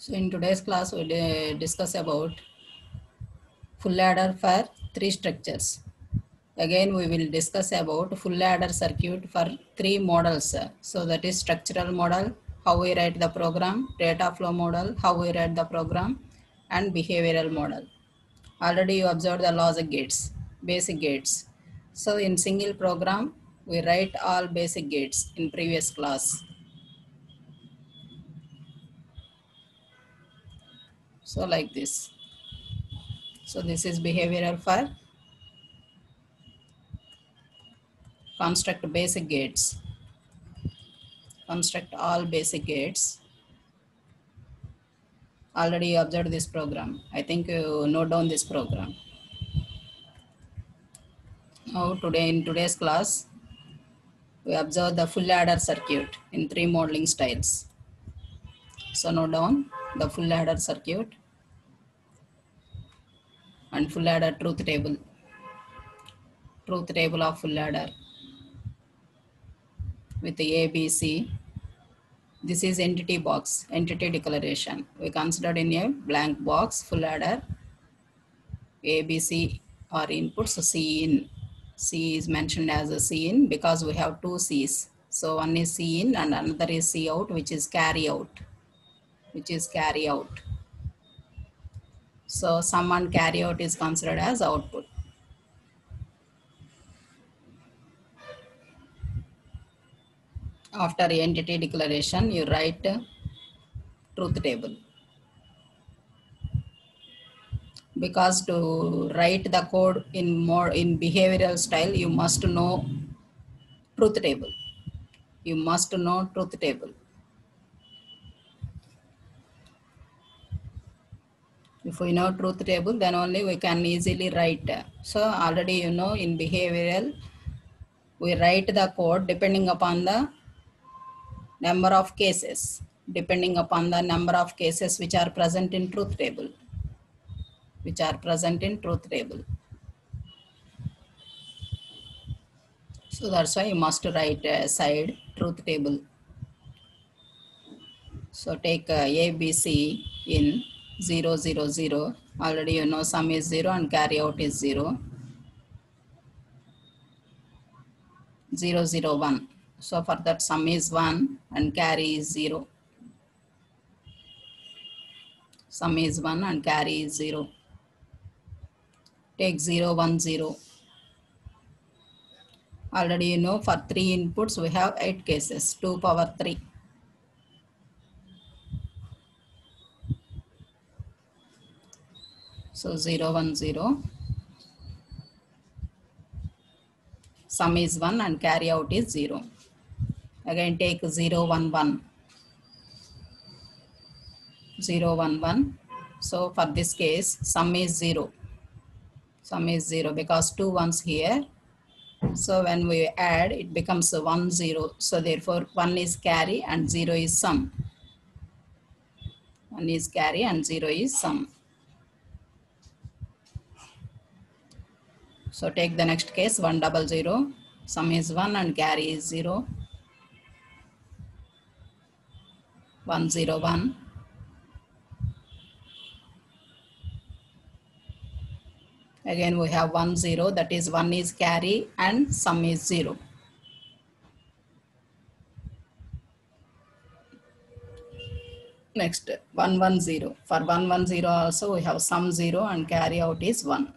So in today's class, we discuss about full adder for three structures. Again, we will discuss about full adder circuit for three models. So that is structural model, how we write the program, data flow model, how we write the program, and behavioral model. Already you observed the logic gates, basic gates. So in single program, we write all basic gates in previous class. So like this. So this is behavioral for construct basic gates. Construct all basic gates. Already you observed this program. I think you note down this program. Now today in today's class, we observe the full adder circuit in three modeling styles. So note down the full adder circuit and full adder truth table. Truth table of full adder with the A, B, C. This is entity box, entity declaration. We considered in a blank box full adder. A, B, C are inputs, C in. C is mentioned as a C in because we have two C's. So one is C in and another is C out, which is carry out. So sum and carry out is considered as output. After entity declaration, you write truth table. Because to write the code in behavioral style, you must know truth table. You must know truth table. If we know truth table, then only we can easily write. So already you know in behavioral, we write the code depending upon the number of cases. Depending upon the number of cases which are present in truth table. So that's why you must write side truth table. So take A, B, C in 0, 0, 0. Already you know sum is 0 and carry out is 0. 0, 0, 1. So for that sum is 1 and carry is 0. Sum is 1 and carry is 0. Take 0, 1, 0. Already you know for 3 inputs we have 8 cases, 2 power 3. So 0, 1, 0. Sum is 1 and carry out is 0. Again take 0, 1, 1. 0, 1, 1. So for this case sum is 0. Sum is 0 because 2 ones here. So when we add, it becomes 1, 0. So therefore 1 is carry and 0 is sum. 1 is carry and 0 is sum. So take the next case 1, 0, 0. Sum is 1 and carry is 0. 1, 0, 1. Again we have 1, 0, that is 1 is carry and sum is 0. Next 1, 1, 0. For 1, 1, 0 also we have sum 0 and carry out is 1.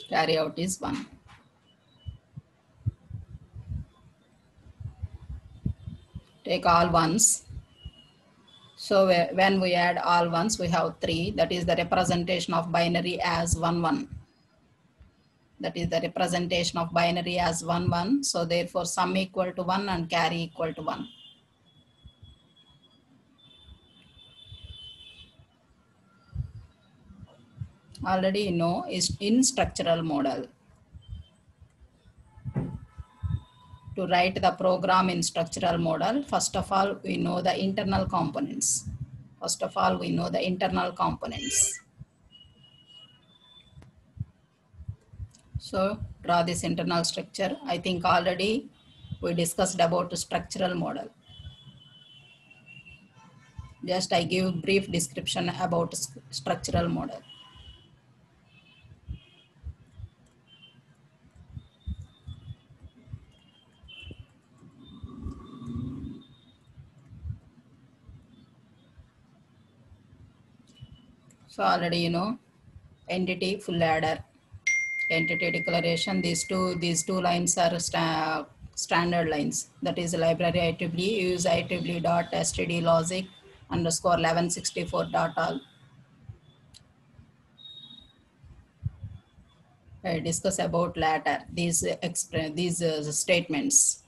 Carry out is 1. Take all ones. So when we add all ones, we have 3. That is the representation of binary as 1, 1. That is the representation of binary as 1, 1. So therefore sum equal to 1 and carry equal to 1. Already you know is in structural model. To write the program in structural model, first of all we know the internal components. So draw this internal structure. I think already we discussed about the structural model. Just I give brief description about structural model. So already you know entity, full adder, entity declaration. These two lines are standard lines. That is library IEEE use IEEE dot std logic underscore 1164 dot all. I discuss about later these statements.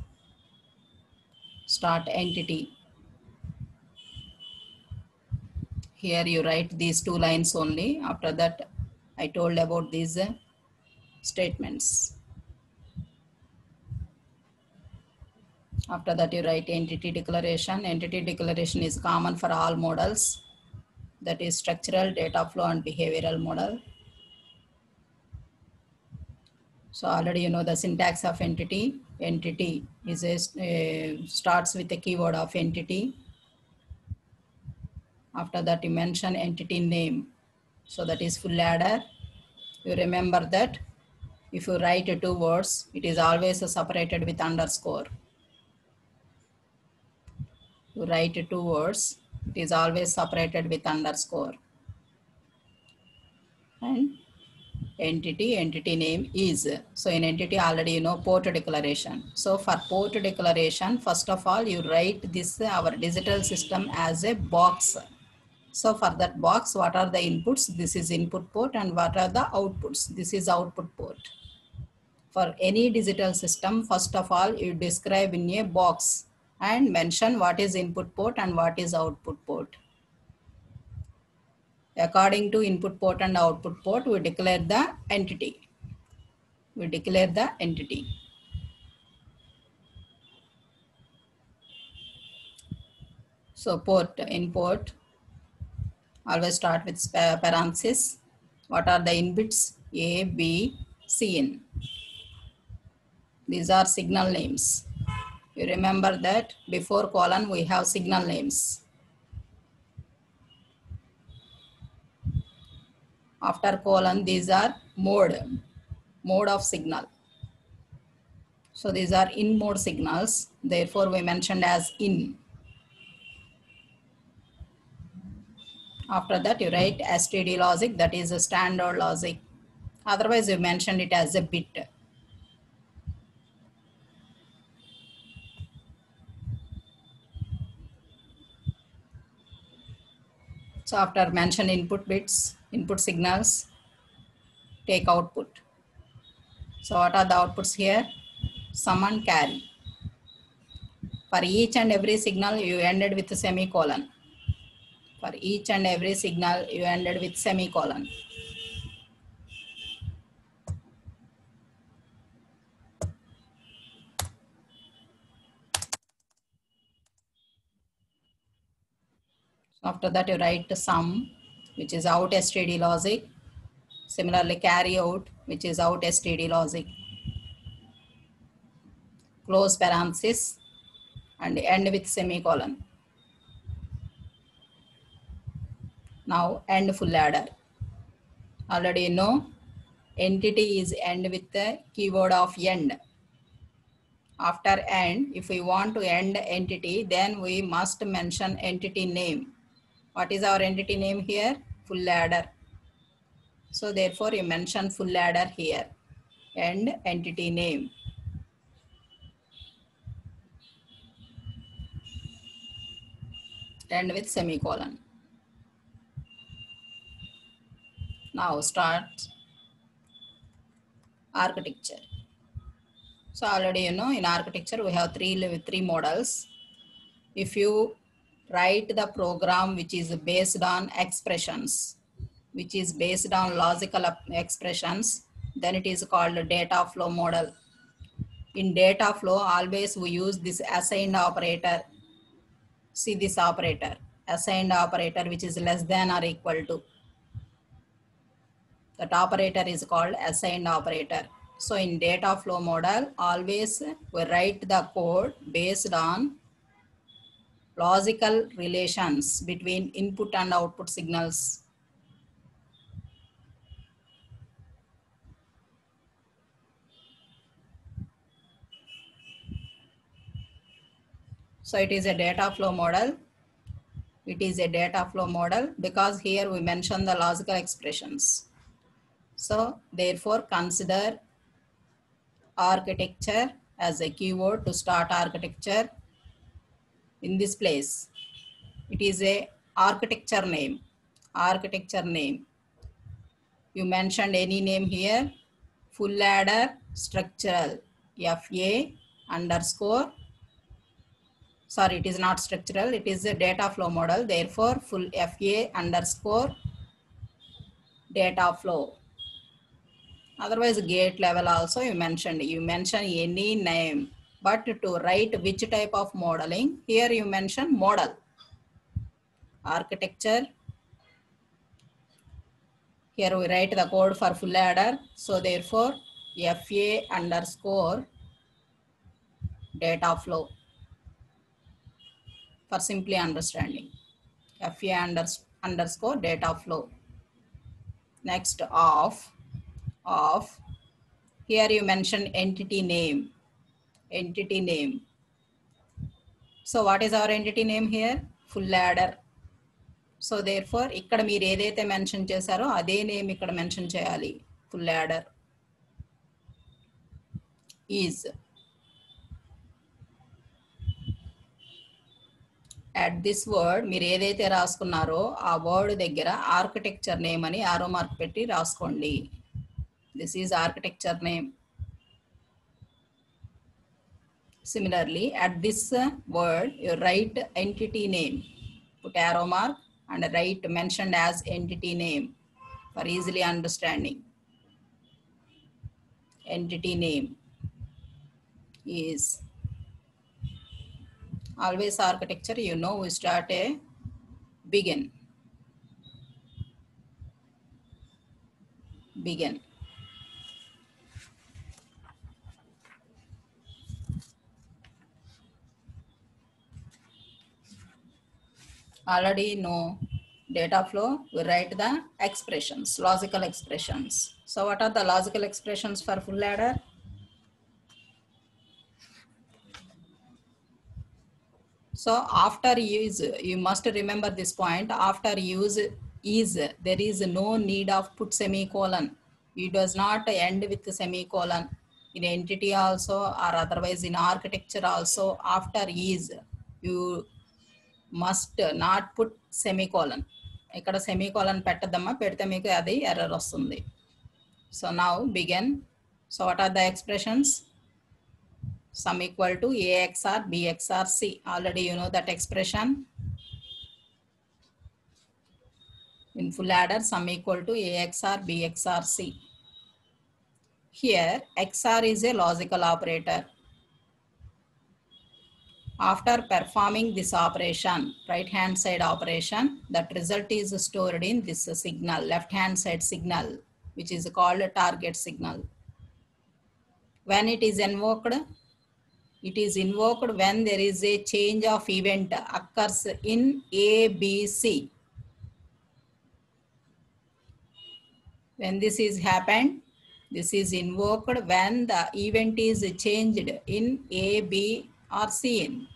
Start entity. Here you write these two lines only. After that, I told about these statements. After that, you write entity declaration. Entity declaration is common for all models. That is structural, data flow, and behavioral model. So already you know the syntax of entity. Entity is starts with the keyword of entity. After that, you mention entity name. So that is full adder. You remember that if you write two words, it is always separated with underscore. You write two words, it is always separated with underscore. And entity name is. So in entity already you know port declaration. So for port declaration, first of all, you write this our digital system as a box. So for that box, what are the inputs? This is input port, and what are the outputs? This is output port. For any digital system, first of all, you describe in a box and mention what is input port and what is output port. According to input port and output port, we declare the entity. We declare the entity. So port, input, always start with parenthesis. What are the in bits? A, B, C in. These are signal names. You remember that before colon we have signal names. After colon these are mode of signal. So these are in mode signals. Therefore we mentioned as in. After that you write std logic, that is a standard logic. Otherwise you mentioned it as a bit. So after mention input bits, input signals, take output. So what are the outputs here? Sum and carry. For each and every signal you ended with a semicolon. For each and every signal you ended with semicolon. After that you write sum, which is out std logic. Similarly carry out, which is out std logic. Close parenthesis and end with semicolon. Now end full adder. Already you know entity is end with the keyword of end. After end, if we want to end entity, then we must mention entity name. What is our entity name here? Full adder. So therefore you mention full adder here. End entity name. End with semicolon. Now start architecture. So already you know in architecture we have three models. If you write the program which is based on expressions, which is based on logical expressions, then it is called a data flow model. In data flow, always we use this assigned operator. See this operator, assigned operator, which is less than or equal to. That operator is called assigned operator. So in data flow model, always we write the code based on logical relations between input and output signals. So it is a data flow model. It is a data flow model because here we mention the logical expressions. So therefore consider architecture as a keyword to start architecture. In this place, it is a architecture name. Architecture name. You mentioned any name here. Full adder structural. FA underscore. Sorry, it is not structural. It is a data flow model. Therefore, full FA underscore data flow. Otherwise, gate level also you mentioned. You mention any name. But to write which type of modeling, here you mention model. Architecture. Here we write the code for full adder. So therefore, FA underscore data flow for simply understanding. FA underscore data flow. Next, of. Here you mention entity name. Entity name. So what is our entity name here? Full adder. So therefore, ఇక్కడ మీరు ఏదైతే mention చేశారో అదే name ఇక్కడ mention చేయాలి. Full adder is. At this word మీరు ఏదైతే రాసుకున్నారో ఆ వర్డ్ దగ్గర ఆర్కిటెక్చర్ నేమ్ అని ఆరో మార్క్ పెట్టి రాసుకోండి. This is architecture name. Similarly, at this word you write entity name. Put arrow mark and write mentioned as entity name for easily understanding. Entity name is always architecture, you know, we start a begin. Already know data flow, we write the expressions, logical expressions. So what are the logical expressions for full adder? So after use, you must remember this point. After use is, there is no need of put semicolon. It does not end with the semicolon. In entity also or otherwise in architecture also, after is, you must not put semicolon. ఇక్కడ semicolon పెట్టదమ్మా, పెడితే మీకు అది error వస్తుంది. So now begin. So what are the expressions? Sum equal to A XOR B XOR C. Already you know that expression. In full adder, sum equal to A XOR B XOR C. Here, XOR is a logical operator. After performing this operation, right hand side operation, that result is stored in this signal, left hand side signal, which is called a target signal. When it is invoked, it is invoked when there is a change of event occurs in A, B, C. When this is happened, this is invoked when the event is changed in A, B or C.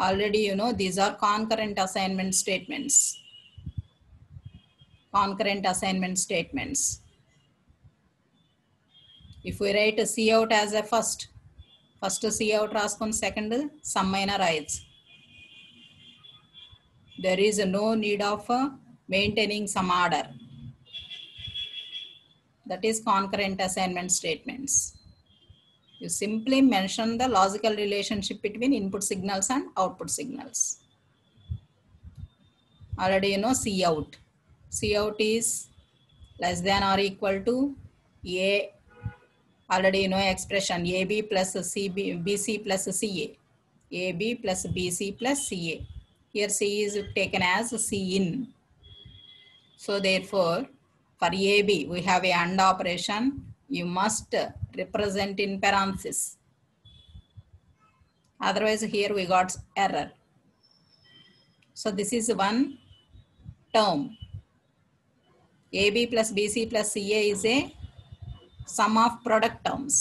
Already you know these are concurrent assignment statements. Concurrent assignment statements. If we write a C out as a first C out raskon, second sum aina rayach. There is no need of maintaining some order. That is concurrent assignment statements. You simply mention the logical relationship between input signals and output signals. Already you know C out. C out is less than or equal to A. Already you know expression AB plus CB, BC plus CA. AB plus BC plus CA. Here C is taken as C in. So therefore, for AB, we have a AND operation. You must represent in parenthesis. Otherwise here we got error. So this is one term. AB plus BC plus CA is a sum of product terms.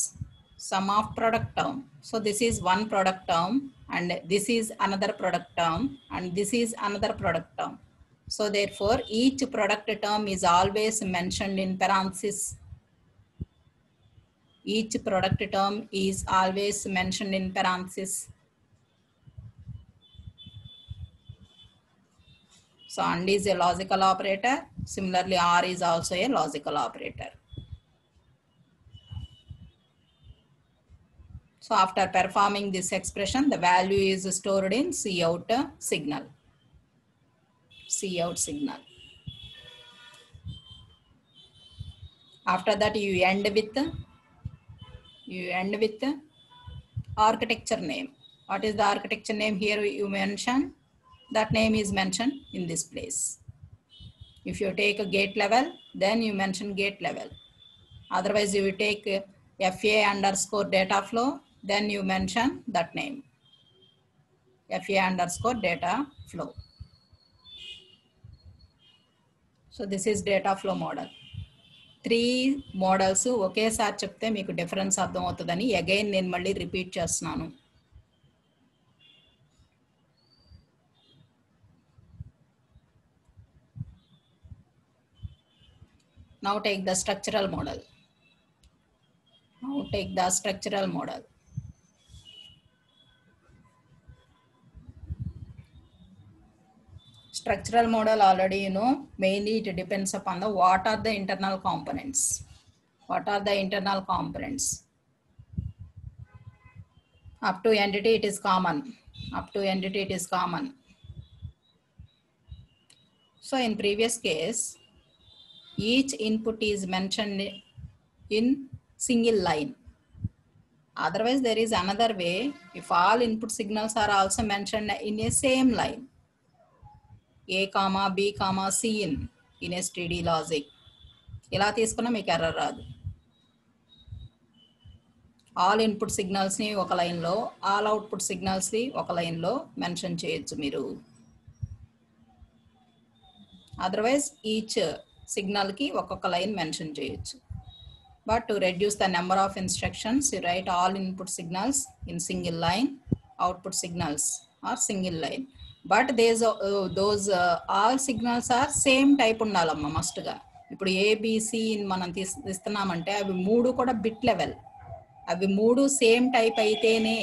Sum of product term. So this is one product term and this is another product term and this is another product term. So therefore each product term is always mentioned in parentheses. Each product term is always mentioned in parentheses. So AND is a logical operator. Similarly OR is also a logical operator. So after performing this expression, the value is stored in Cout signal. Cout signal. After that you end with architecture name. What is the architecture name here you mention? That name is mentioned in this place. If you take a gate level, then you mention gate level. Otherwise you will take FA underscore data flow, then you mention that name. FA underscore data flow. So this is data flow model. 3 models ఒకేసారి చెప్తే మీకు difference అర్థమవుతుందని again నేను మళ్ళీ repeat చేస్తున్నాను. Now take the structural model. Structural model already you know, mainly it depends upon the what are the internal components. What are the internal components? Up to entity it is common. So in previous case, each input is mentioned in single line. Otherwise there is another way. If all input signals are also mentioned in a same line, A comma B comma C in a steady logic, ఇలా తీసుకున్నా మీకు error రాదు. All input సిగ్నల్స్ని ఒక లైన్లో, all output సిగ్నల్స్ని ఒక లైన్లో mention చేయొచ్చు మీరు. అదర్వైజ్ ఈచ్ సిగ్నల్కి ఒక్కొక్క లైన్ మెన్షన్ చేయొచ్చు. But to reduce the number of instructions, you write all input signals in single line, output signals are single line. But those all signals are same type ఉండాలమ్మా మస్ట్గా. ఇప్పుడు ABC మనం ఇస్తున్నామంటే అవి 3 కూడా bit level. అవి 3 same type అయితేనే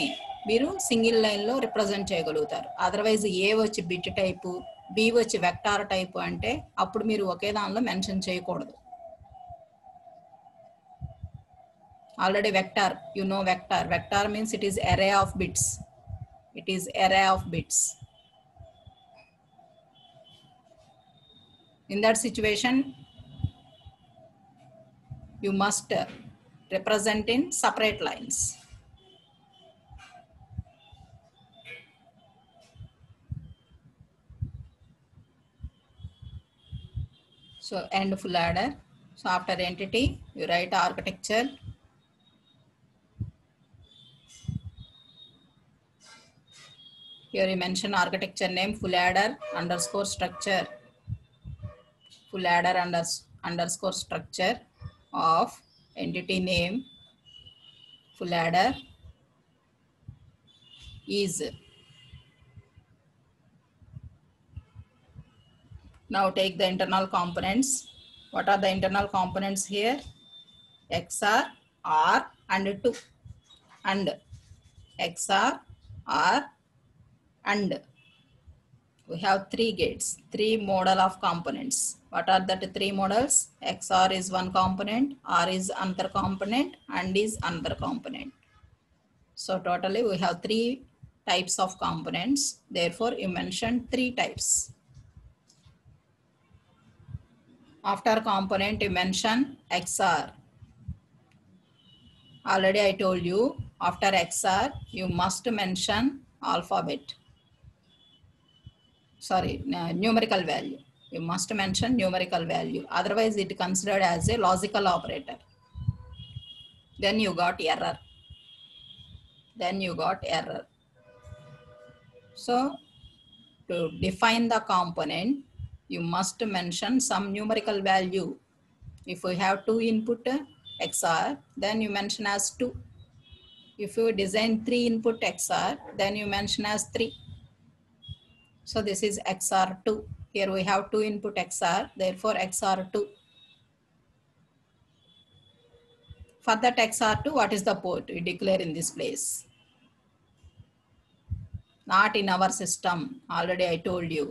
మీరు single లైన్లో represent చేయగలుగుతారు. అదర్వైజ్ ఏ వచ్చి బిట్ టైపు, బి వచ్చి వెక్టార్ టైపు అంటే అప్పుడు మీరు ఒకే దానిలో మెన్షన్ చేయకూడదు. Already vector, you know vector. Vector means it is array of bits. In that situation, you must represent in separate lines. So end full adder. So after entity, you write architecture. Here you mention architecture name full adder underscore structure. Full adder underscore structure of entity name full adder is. Now take the internal components. What are the internal components here? XR, R and 2. And XR, R and we have 3 gates, 3 model of components. What are that 3 models? XR is one component, R is another component, and is another component. So totally we have 3 types of components. Therefore you mentioned 3 types. After component you mention XR. Already I told you after XR you must mention alphabet. Sorry, numerical value. You must mention numerical value. Otherwise it is considered as a logical operator. Then you got error. So to define the component, you must mention some numerical value. If we have 2 input XOR, then you mention as 2. If you design 3 input XOR, then you mention as 3. So this is XOR 2. Here we have 2 input XOR, therefore XOR 2. For that XOR 2, what is the port? We declare in this place. Not in our system. Already I told you.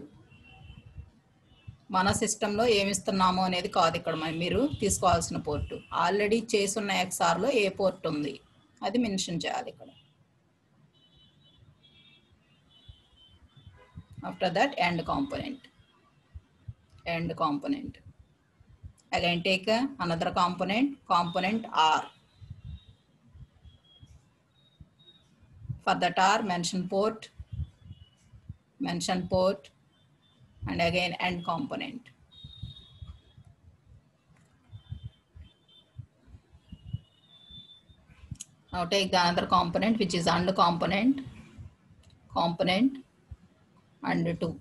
మన సిస్టంలో ఏమి ఇస్తున్నామో అనేది కాదు ఇక్కడ మీరు తీసుకోవాల్సిన port. Already చేసున్న XORలో ఏ port ఉంది అది మెన్షన్ చేయాలి ఇక్కడ. After that, end component. End component. Again take another component, component R. For that R, mention port, and again end component. Now take the another component, which is AND component, and 2,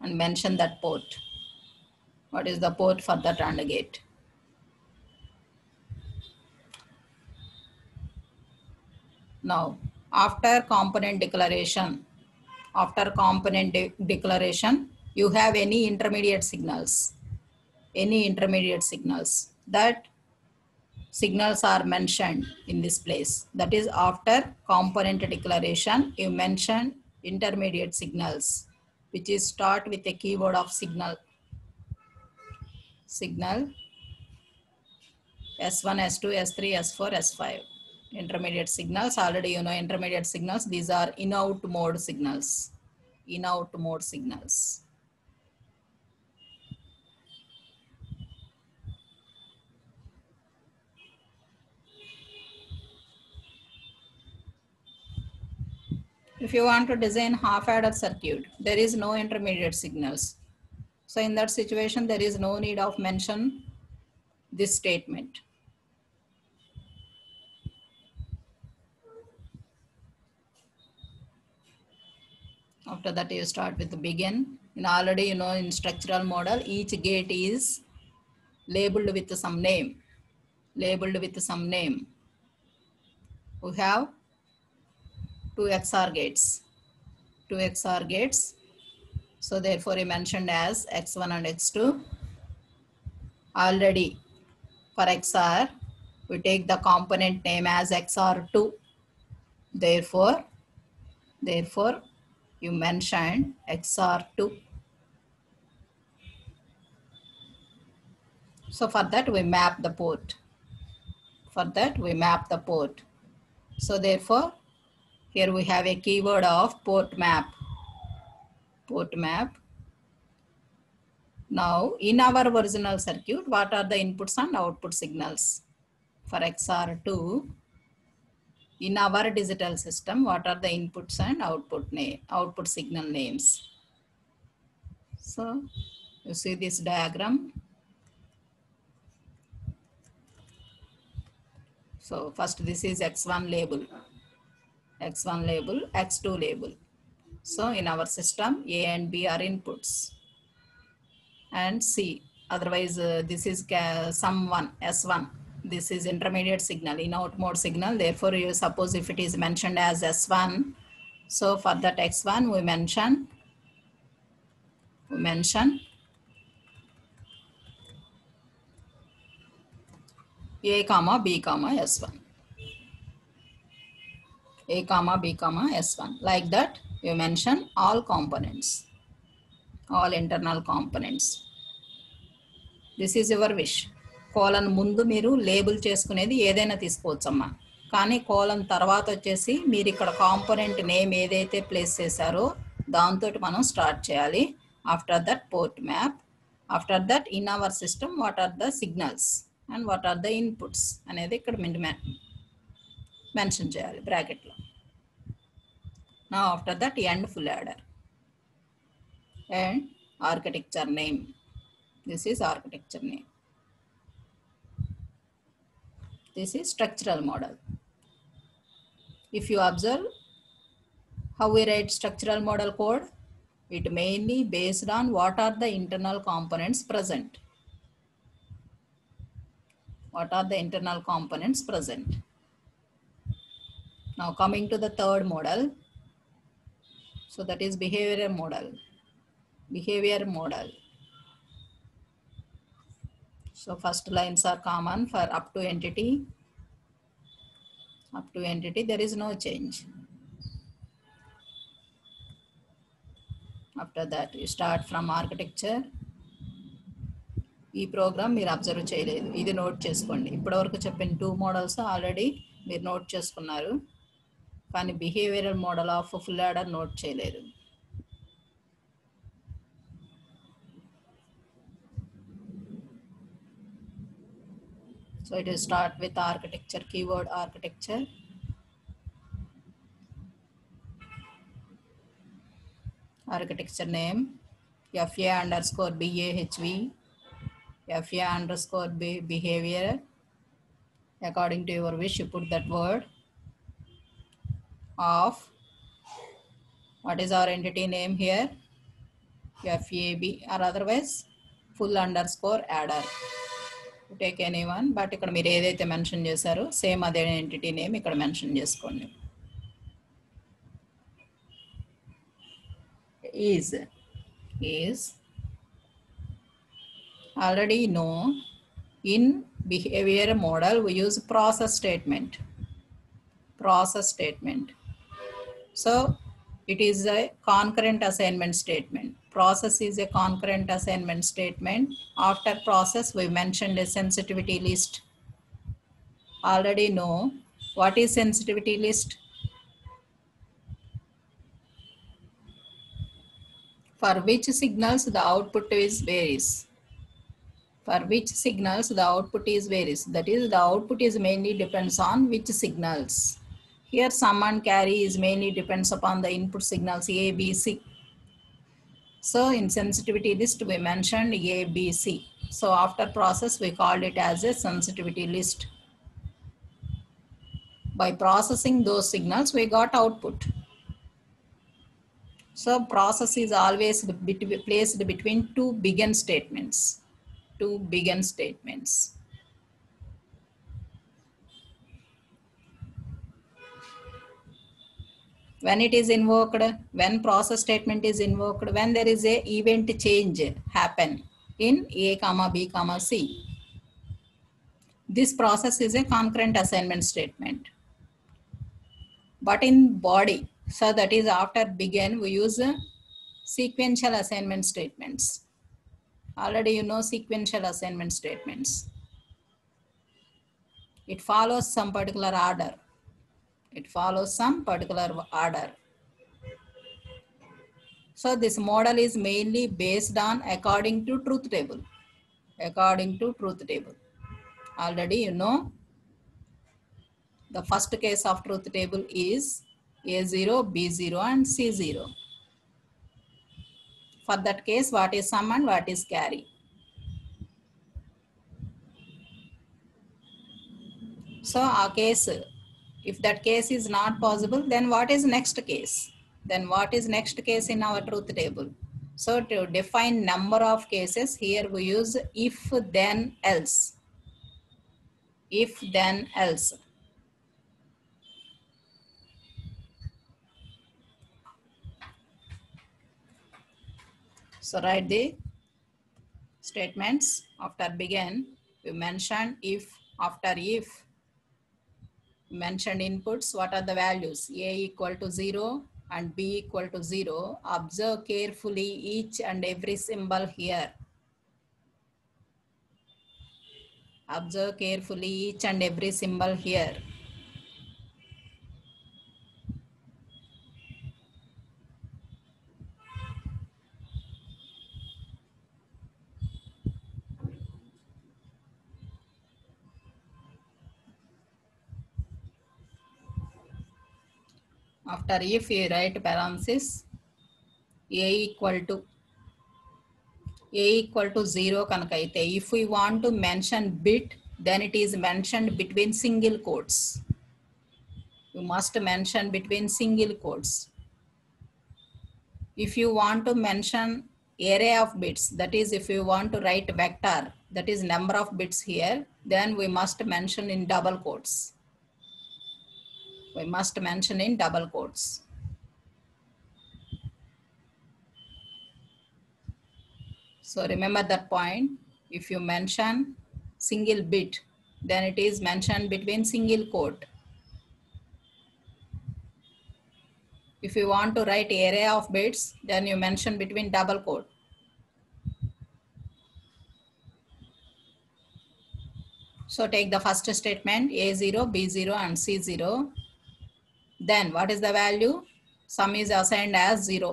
and mention that port. What is the port for that AND gate? Now, after component declaration, you have any intermediate signals. That signals are mentioned in this place. That is, after component declaration, you mention intermediate signals, which is start with a keyword of signal. S1, S2, S3, S4, S5. Intermediate signals, already you know intermediate signals. These are in-out mode signals. If you want to design half adder circuit, there is no intermediate signals. So in that situation, there is no need of mention this statement. After that, you start with the begin. And already you know in structural model, each gate is labeled with some name. We have 2 XOR gates. So therefore you mentioned as X1 and X2. Already for XOR, we take the component name as XOR2. Therefore you mentioned XOR2. So for that we map the port. So therefore here we have a keyword of port map. Now in our original circuit, what are the inputs and output signals? For XOR2, in our digital system, what are the inputs and output signal names? So you see this diagram. So first this is X1 label, X2 label. So in our system, A and B are inputs, and C. Otherwise, this is some1, S1. This is intermediate signal, in-out mode signal. Therefore, you suppose if it is mentioned as S1, so for that X1 we mention A comma B comma S1. A comma B comma S1. Like that, you mention all components, all internal components. This is your wish. Colon ముందు మీరు label చేసుకునేది ఏదైనా తీసుకోవచ్చమ్మా. కానీ colon తర్వాత వచ్చేసి మీరు ఇక్కడ component name ఏదైతే ప్లేస్ చేశారో దాంతో మనం స్టార్ట్ చేయాలి. After that port map. After that in our system what are the signals and what are the inputs అనేది ఇక్కడ మెన్షన్ చేయాలి బ్రాకెట్లో. Now after that, end full adder and architecture name. This is architecture name. This is structural model. If you observe How we write structural model code? It mainly based on what are the internal components present. What are the internal components present? Now coming to the third model. So that is behavior model. Behavior model. So first lines are common for up to entity. Up to entity, there is no change. After that, you start from architecture. ఈ programme మీరు observe చేయలేదు, ఇది note చేసుకోండి. ఇప్పటివరకు చెప్పిన 2 models already మీరు note చేసుకున్నారు, కానీ behavioural model of full adder note చేయలేదు. So it will start with architecture, keyword architecture. Architecture name, FA underscore BAHV, FA underscore behavior. According to your wish, you put that word of, what is our entity name here? FAB, or otherwise full underscore adder. You take anyone, but ఇక్కడ మీరు ఏదైతే mention చేశారో same అదే entity name ఇక్కడ mention చేసుకోండి. is already know in behavior model we use process statement. So it is a concurrent assignment statement. Process is a concurrent assignment statement. After process we mentioned a sensitivity list. Already know what is sensitivity list. For which signals the output is varies. For which signals the output is varies. That is, the output is mainly depends on which signals. Here sum and carry is mainly depends upon the input signals A, B, C. So in sensitivity list we mentioned A, B, C. So after process we called it as a sensitivity list. By processing those signals we got output. So process is always placed between two begin statements. When it is invoked, when process statement is invoked, when there is a event change happen in A, B, C. This process is a concurrent assignment statement. But in body, so that is after begin, we use sequential assignment statements. Already you know sequential assignment statements. It follows some particular order. So this model is mainly based on according to truth table. Already you know the first case of truth table is A0, B0 and C0. For that case, what is sum and what is carry? So our case, if that case is not possible, then what is next case? In our truth table? So to define number of cases, here we use if then else. So write the statements. After begin, we mentioned if. After if, mentioned inputs. What are the values? A equal to 0 and B equal to 0. Observe carefully each and every symbol here. After if, you write parenthesis A equal to 0 kanakaite. If we want to mention bit, then it is mentioned between single quotes. You must mention between single quotes. if you want to mention array of bits, that is if you want to write vector, that is number of bits here, then we must mention in double quotes. We must mention in double quotes. So remember that point. If you mention single bit, then it is mentioned between single quote. If you want to write array of bits, then you mention between double quote. So take the first statement, A0, B0 and C0. Then what is the value? Sum is assigned as 0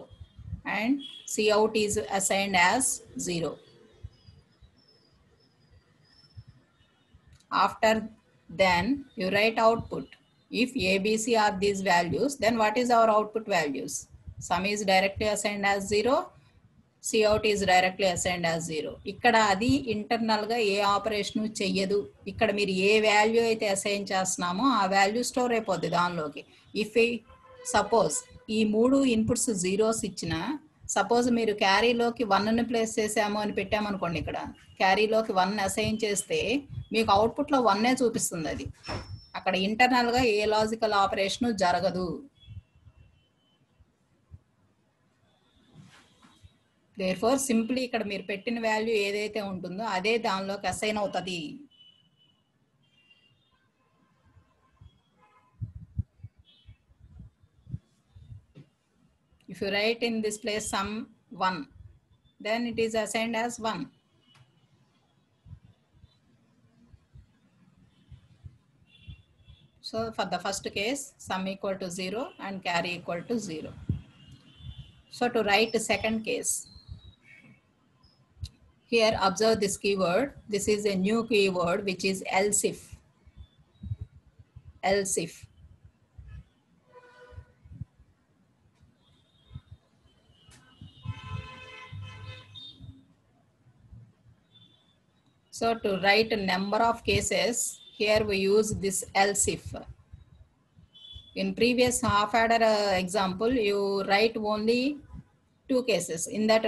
and C out is assigned as 0. After then you write output. If A, B, C are these values, then what is our output values? Sum is directly assigned as 0. C out is directly assigned as 0. ఇక్కడ అది ఇంటర్నల్గా ఏ operation చెయ్యదు. ఇక్కడ మీరు ఏ value అయితే assign చేస్తున్నామో ఆ value store అయిపోద్ది దానిలోకి. ఇఫ్ సపోజ్ ఈ 3 ఇన్పుట్స్ జీరోస్ ఇచ్చిన, సపోజ్ మీరు క్యారీలోకి 1ని ప్లేస్ చేసాము అని పెట్టామనుకోండి, ఇక్కడ క్యారీలోకి 1 అసైన్ చేస్తే మీకు అవుట్పుట్లో 1 చూపిస్తుంది. అది అక్కడ ఇంటర్నల్గా ఏ లాజికల్ ఆపరేషన్ జరగదు. Therefore, simply ఇక్కడ మీరు పెట్టిన వాల్యూ ఏదైతే ఉంటుందో అదే దానిలోకి అసైన్ అవుతుంది. If you write in this place sum 1, then it is assigned as 1. So for the first case, sum equal to 0 and carry equal to 0. So to write the second case, here observe this keyword. This is a new keyword which is else if. Else if. So to write a number of cases, here we use this else if. In previous half adder example, you write only 2 cases. In that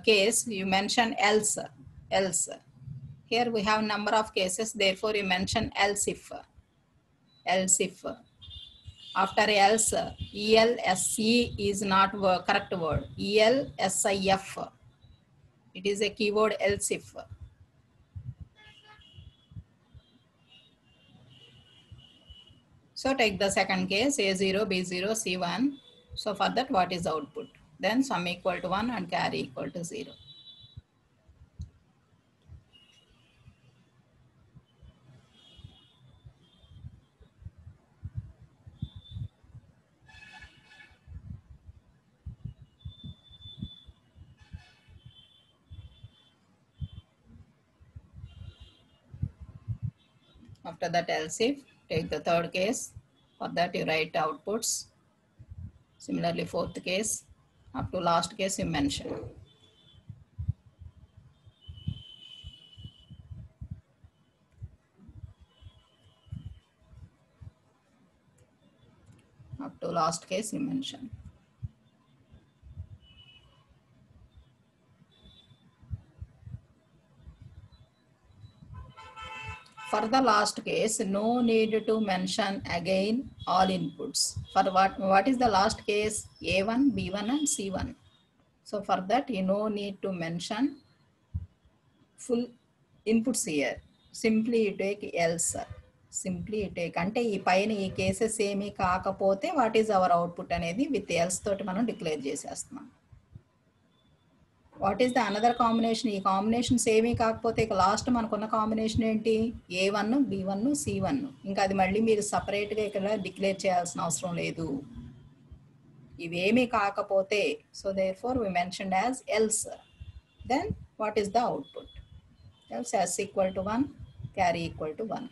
case, you mention else. Here we have number of cases. Therefore, you mention else if. Else if. After else, ELSE is not correct word. ELSIF. It is a keyword else if. So take the second case, A0, B0, C1. So for that, what is output? Then sum equal to 1 and carry equal to 0. After that else if, take the third case. For that you write outputs. Similarly, fourth case, up to last case you mention. Up to last case you mention. For the last case, no need to mention again all inputs. For what is the last case? A1, B1 and C1. So for that, you no need to mention full inputs here. Simply you take else. Simply you take, అంటే ఈ పైన ఈ cases ఏమీ కాకపోతే what is our output అనేది with else తోటి మనం declare చేసేస్తున్నాం. What is the another combination? ఈ కాంబినేషన్స్ ఏమీ కాకపోతే ఇక లాస్ట్ మనకున్న కాంబినేషన్ ఏంటి? A1, B1, C1. ఇంకా అది మళ్ళీ మీరు సపరేట్గా ఇక్కడ డిక్లేర్ చేయాల్సిన అవసరం లేదు. ఇవేమీ కాకపోతే, so therefore we mentioned as else. Then what is the output? else s equal to 1, carry equal to 1.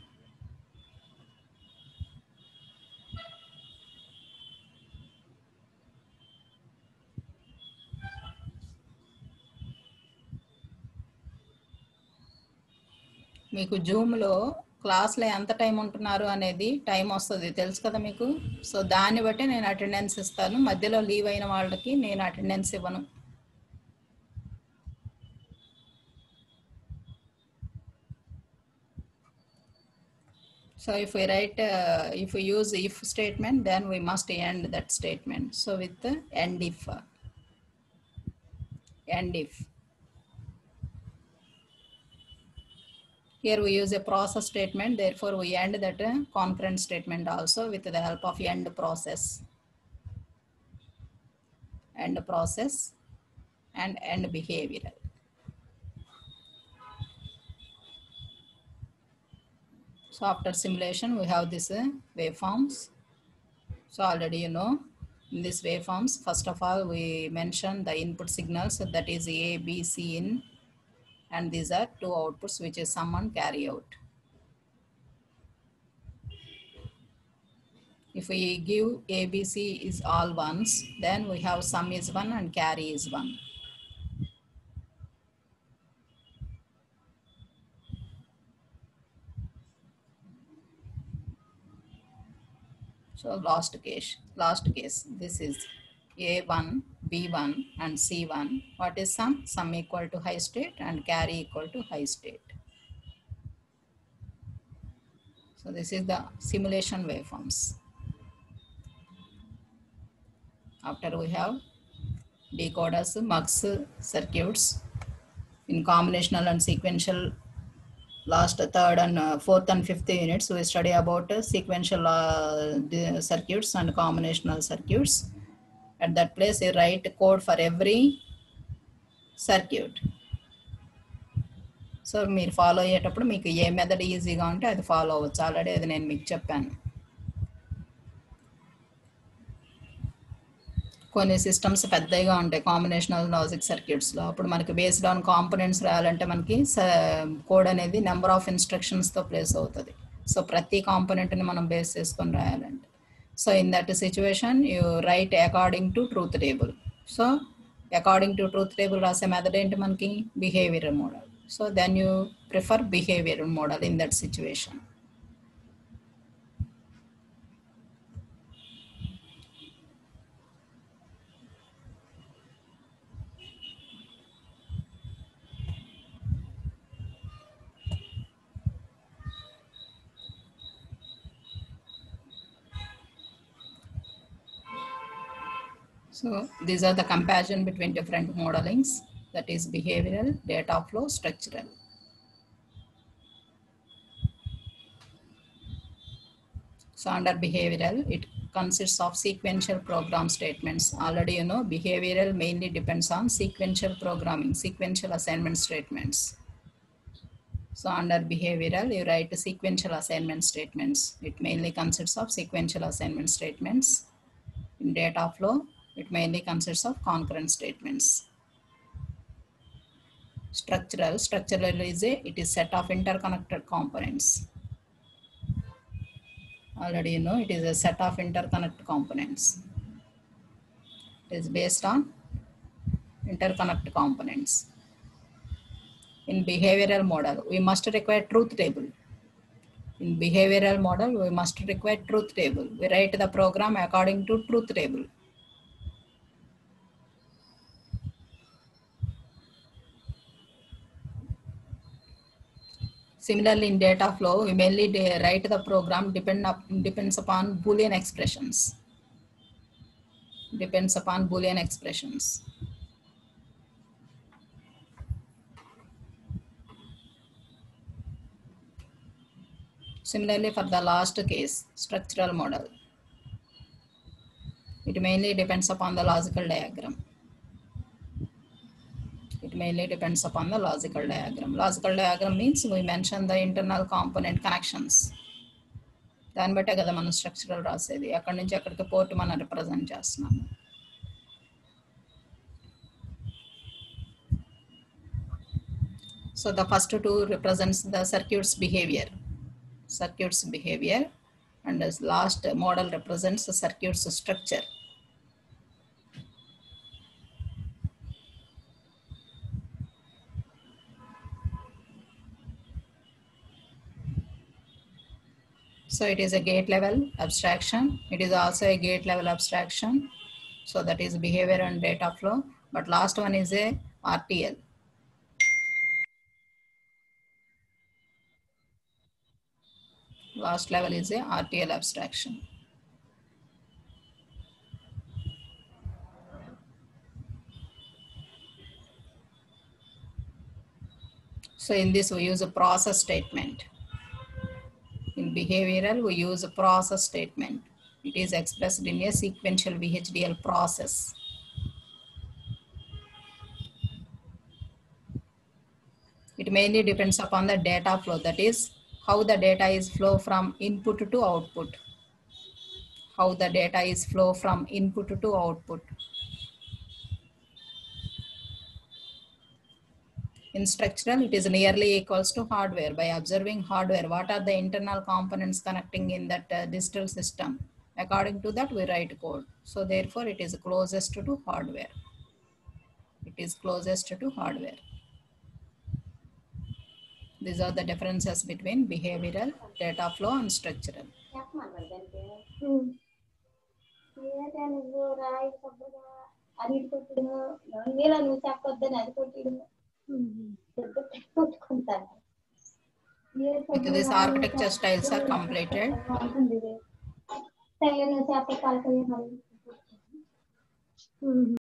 మీకు జూమ్లో క్లాస్లో ఎంత టైం ఉంటున్నారు అనేది టైం వస్తుంది తెలుసు కదా మీకు. సో దాన్ని బట్టి నేను అటెండెన్స్ ఇస్తాను. మధ్యలో లీవ్ అయిన వాళ్ళకి నేను అటెండెన్స్ ఇవ్వను. So if we write, if we use if statement, then we must end that statement. So with the end if, end if. Here we use a process statement, therefore we end that concurrent statement also with the help of end process. End process and end behavioral. So after simulation, we have this waveforms. So already you know, in these waveforms, first of all, we mention the input signals, that is A, B, C in, and these are two outputs, which is sum and carry out. If we give A, B, C is all ones, then we have sum is 1 and carry is 1. So last case, this is A1, B1 and C1. What is sum? Sum equal to high state and carry equal to high state. So this is the simulation waveforms. After we have decoders, mux circuits in combinational and sequential. Last third and fourth and fifth units, we study about sequential circuits and combinational circuits. At that place, you write code for every circuit. So మీరు follow అయ్యేటప్పుడు మీకు ఏ method ఈజీగా ఉంటే అది follow అవ్వచ్చు. Already అది నేను మీకు చెప్పాను. కొన్ని సిస్టమ్స్ పెద్దగా ఉంటాయి కాంబినేషనల్ లాజిక్ సర్క్యూట్స్లో. అప్పుడు మనకి బేస్డ్ ఆన్ కాంపోనెంట్స్ రాయాలంటే మనకి కోడ్ అనేది నెంబర్ ఆఫ్ ఇన్స్ట్రక్షన్స్తో ప్లేస్ అవుతుంది. సో ప్రతి కాంపోనెంట్ని మనం బేస్ చేసుకొని రాయాలంటే, so in that situation you write according to truth table. So according to truth table రాసే మెథడ్ ఏంటి మనకి? Behavioural model. So then you prefer behavioural model in that situation. So these are the comparison between different modelings, that is behavioral, data flow, structural. So under behavioral, it consists of sequential program statements. Already you know, behavioral mainly depends on sequential programming, sequential assignment statements. So under behavioral, you write sequential assignment statements. It mainly consists of sequential assignment statements. In data flow, it mainly consists of concurrent statements. Structural is it is set of interconnected components. Already you know, it is a set of interconnect components. It is based on interconnect components. In behavioral model, we must require truth table. In behavioral model, we must require truth table. We write the program according to truth table. Similarly, in data flow, we mainly write the program depends upon Boolean expressions. Depends upon Boolean expressions. Similarly, for the last case, structural model, it mainly depends upon the logical diagram. It mainly depends upon the logical diagram. Logical diagram means we mention the internal component connections. దాన్ని బట్టే కదా మనం structural రాసేది. అక్కడి నుంచి అక్కడికి port మనం represent చేస్తున్నాము. So the first two represents the circuit's behavior. And this last model represents the circuit's structure. So it is a gate level abstraction. It is also a gate level abstraction. So that is behavior and data flow. But last one is a RTL. Last level is a RTL abstraction. So in this we use a process statement. In behavioral we use a process statement. It is expressed in a sequential VHDL process. It mainly depends upon the data flow, that is how the data is flow from input to output. How the data is flow from input to output. In structural, it is nearly equals to hardware. By observing hardware, what are the internal components connecting in that digital system? According to that, we write code. So therefore, it is closest to hardware. It is closest to hardware. These are the differences between behavioral, data flow, and structural. With this, architecture styles are completed.